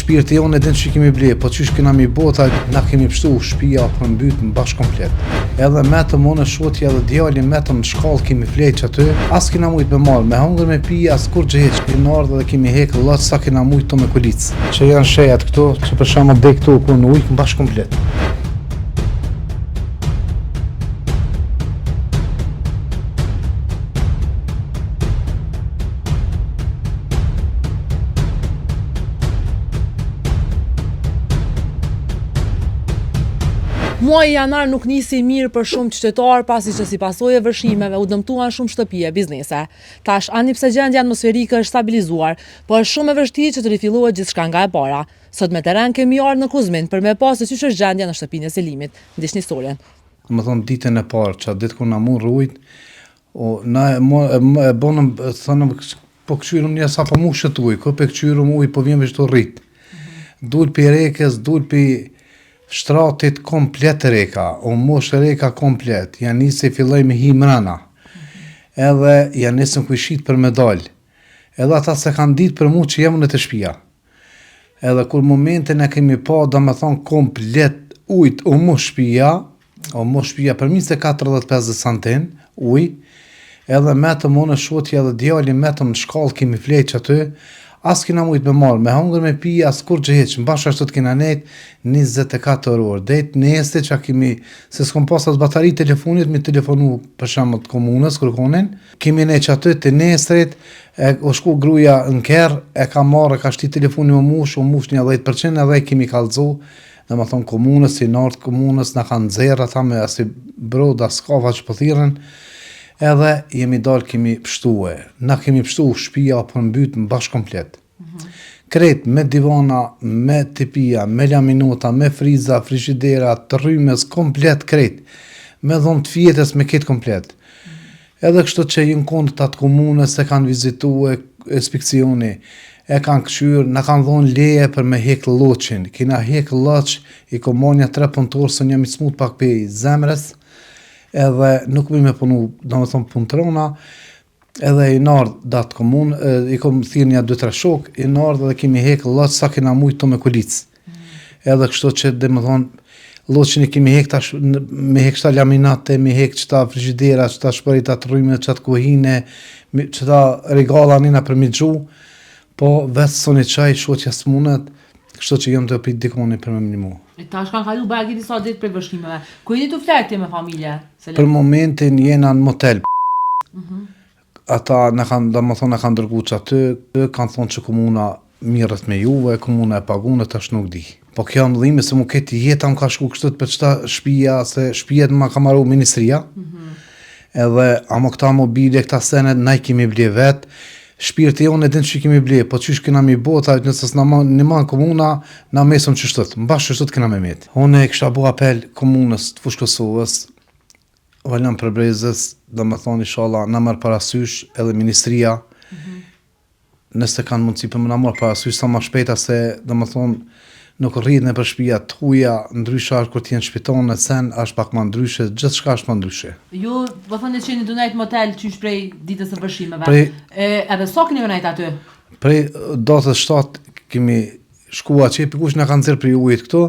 Shpirti jonë e din që kemi ble, po qysh kena mi bota, na kemi pështu shtëpia për mbyt në bashkë komplet. Edhe metëm unë shotja dhe djali metëm në shkallë kemi fleq aty, as kena mujt me marrë, me hungër me pi, as kur gjheq. Kena ardhë dhe kemi hekë lëtë sa kena mujt të me kulicë. Që janë shejat këto, që për shama dhe këto ku në ujkë në bashkë komplet. Muaji janar nuk nisi mirë për shumë qytetarë pasi që si pasojë e vërshimeve u dëmtuan shumë shtëpi e biznese. Tash ani pse gjendja atmosferike është stabilizuar, po është shumë e vështirë që të rifillohet gjithçka nga e para. Sot me teren kemi ardhur në Kuzmin për me pasë si është gjendja në shtëpinë e Selimit. Ndiqni historien. Më thonë ditën e parë, që ditë kur na mund rujt, na e bonëm, thënëm, po këqyrëm një sa po mu shëtuj, ko pe këqyrëm uj, po vjen veç të rrit. Dul për rekës, dul për shtratit komplet reka, o mosh reka komplet, janë nisi filloj me hi mrena, edhe janë nisën kujshit për medal, edhe ata se kanë ditë për mu që jemë në të shpia. Edhe kur momentin e kemi pa, do me thonë komplet ujt o mosh shpia për 40-50 santin, uj, edhe metëm unë shotja dhe djali metëm në shkallë kemi fleq aty, as kena mujt me marrë, me hungër me pi, as kur gjheq, në bashkë ashtu të kena nejt 24 orë, dhejt neste që kemi, se s'kom pas as batari telefonit, mi telefonu për shembull të komunës, kërkonin, kemi nejt që aty të nestrit, o shku gruja në kerë, e ka marrë, ka shti telefoni o mush një 10%, edhe kemi kalëzu, dhe më thonë komunës, si nartë komunës, na kanë zerë, ata me asi broda, skafa që pëthiren, edhe jemi dalë kemi pështue. Na kemi pështu shtëpia për mbyt në bashkë komplet. Kret me divana, me tipia, me laminota, me friza, frigidera, të rrymes, komplet kret. Me dhomë të fjetës, me ketë komplet. Edhe kështu që jënë kondët atë komunës, e kanë vizitu inspekcioni, e kanë këshyrë, na kanë dhonë leje për me hekë loqin. Kina hekë loq, i komonja 3 punëtorë, së njëm i smut pak për zemrës, edhe nuk me punu, do me thonë punëtrona, edhe i nardë datë komunë, i kom thirë një 2-3 shok, i nardë dhe kemi hekë loqë sa kena mujtë të me kulicë. Edhe kështu që dhe me thonë, loqën i kemi hekë me hekë qëta laminate, me hekë qëta frigidera, qëta shpërita të rryme, qëta kuhine, qëta regala nina për mi gju, po vetë soni qaj, shoqja s'munet, kështu që jam të opit dikoni për me mnimu. Tash kanë kalu bagi disa ditë për vështimeve. Ku jeni të fletë me familje? Për momentin jena në motel. Ata në kanë, do më thonë, në kanë dërgu që aty, kanë thonë që komuna mirët me juve, komuna e pagunë, tash nuk di. Po kjo më dhime se mu këti jeta më ka shku kështët për qëta shpia, se shpijet më ka maru ministria, edhe amo këta mobile, këta senet, na i kemi ble vetë, shpirti jonë e din që kemi ble, po qysh kena mi bota, nësës në manë komuna, na mesëm që shtët, më bashkë shtët kena me metë. Une e kësha bu apel komunës të Fushë Kosovës, valjan për brezës, dhe me thonë i shala, na marë parasysh edhe ministria, nëse kanë mundësi për më na marë parasysh, sa ma shpeta se, dhe me thonë, nuk rritën e për shpia të huja, ndryshe është kur t'jenë shpitonë në sen, është pak ma ndryshe, gjithë shka është ma ndryshe. Ju, po thënë që një dunajt motel qysh prej ditës e vërshimeve, edhe so këni vënajt aty? Prej datës 7 kemi shkua që pikush në kanë zirë për ujit këtu,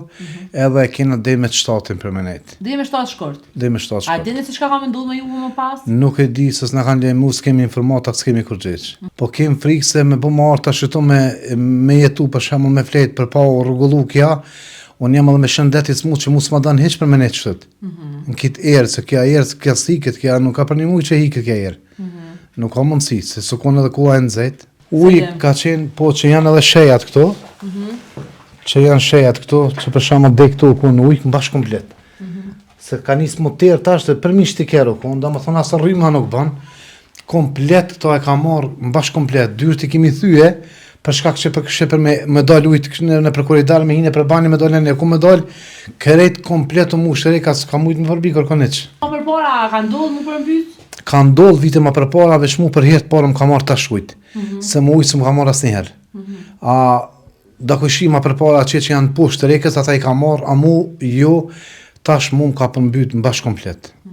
edhe kena dhe me 7 për menajt. Dhe me 7 shkort? Dhe me 7 shkort. A dini se çka ka menduar me ju më pas? Nuk e di, se s'na kanë lejmu, s'kemi informata, s'kemi kur gjeq. Po kem frikë se me bu më arta shëtu me jetu për shemull me fletë për pa o rrugullu kja, unë jam edhe me shëndetit smut që mu s'ma danë heq për menajt qëtët. Në kitë erë, se kja erë, kja s'hiket, kja nuk ka për një mujë që hiket kja erë. Nuk ka mundësi, se s'ukon edhe kua e nëzet. Uj ka qenë, po që janë edhe shejat këto, që janë shejat këto, që për shama dhe këto ku në ujkë në bashkë komplet. Se ka njësë moterë tash të përmish të kero ku, nda më thonë asë rryma nuk banë, komplet këto e ka marrë në bashkë komplet, dyrë të kemi thyje, për shkak që për me dalë ujtë në për koridar, me hine për bani, me dalë në ku me dalë, kërejt komplet të mu shërej, ka s'ka mujtë më përbi kërkoneq. Për para, ka ndodhë mu përmbyt? Ka ndodhë vite më përpara, veç mu për herë parë më ka marrë tash ujtë, se më ujtë se më ka marrë asë njëherë. Da këshi më përpara që janë poshtë të rekës, ata i ka marrë, a mu jo, tash mu më ka përmbyt në bashkë komplet.